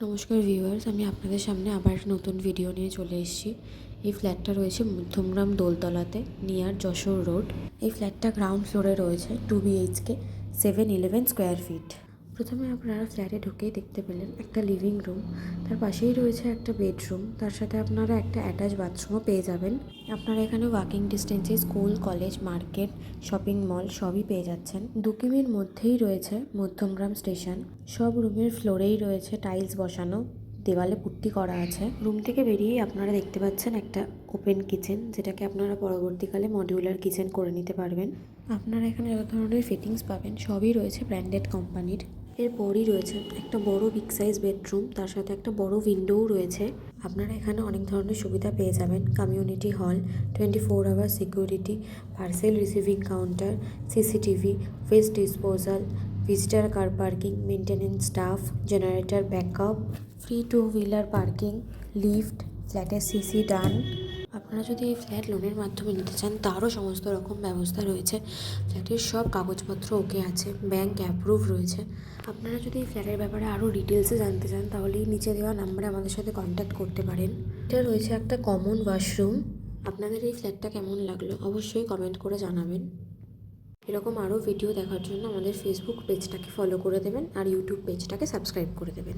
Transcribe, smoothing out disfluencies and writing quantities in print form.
নমস্কার ভিউয়ার্স, আমি আপনাদের সামনে আবার নতুন ভিডিও নিয়ে চলে এসেছি। এই ফ্ল্যাটটা রয়েছে মধ্যমগ্রাম দোলতলাতে, নিয়ার যশোর রোড। এই ফ্ল্যাটটা গ্রাউন্ড ফ্লোরে রয়েছে, 2 BHK, 711 স্কোয়ার ফিট। প্রথমে আপনারা ফ্ল্যাটে ঢুকেই দেখতে পেলেন একটা লিভিং রুম, তার পাশেই রয়েছে একটা বেডরুম, তার সাথে আপনারা একটা অ্যাটাচ বাথরুমও পেয়ে যাবেন। আপনারা এখানে ওয়াকিং ডিস্টেন্সে school, college, market, shopping mall সবই পেয়ে যাচ্ছেন। 2 কিমির মধ্যেই রয়েছে মধ্যমগ্রাম স্টেশন। সব রুমের ফ্লোরেই রয়েছে টাইলস বসানো, দেওয়ালে পুট্টি করা আছে। রুম থেকে বেরিয়েই আপনারা দেখতে পাচ্ছেন একটা ওপেন কিচেন, যেটাকে আপনারা পরবর্তীকালে মডিউলার কিচেন করে নিতে পারবেন। আপনারা এখানে যত ধরনের ফিটিংস পাবেন সবই রয়েছে ব্র্যান্ডেড কোম্পানির। এরপরই রয়েছে একটা বড় বিগ সাইজ বেডরুম, তার সাথে একটা বড় উইন্ডোও রয়েছে। আপনারা এখানে অনেক ধরনের সুবিধা পেয়ে যাবেন: community hall, 24 hour security, parcel receiving counter, CCTV, waste disposal, visitor car parking, maintenance staff, generator backup, free 2 wheeler parking, lift, ফ্ল্যাটের সিসি ডান। আপনারা যদি এই ফ্ল্যাট লোনের মাধ্যমে নিতে চান তারও সমস্ত রকম ব্যবস্থা রয়েছে। ফ্ল্যাটের সব কাগজপত্র ওকে আছে, ব্যাংক অ্যাপ্রুভ রয়েছে। আপনারা যদি এই ফ্ল্যাটের ব্যাপারে আরও ডিটেলসে জানতে চান তাহলে এই নিচে দেওয়া নাম্বারে আমাদের সাথে কন্ট্যাক্ট করতে পারেন। এটা রয়েছে একটা কমন ওয়াশরুম। আপনাদের এই ফ্ল্যাটটা কেমন লাগলো অবশ্যই কমেন্ট করে জানাবেন। এরকম আরও ভিডিও দেখার জন্য আমাদের ফেসবুক পেজটাকে ফলো করে দেবেন আর ইউটিউব পেজটাকে সাবস্ক্রাইব করে দেবেন।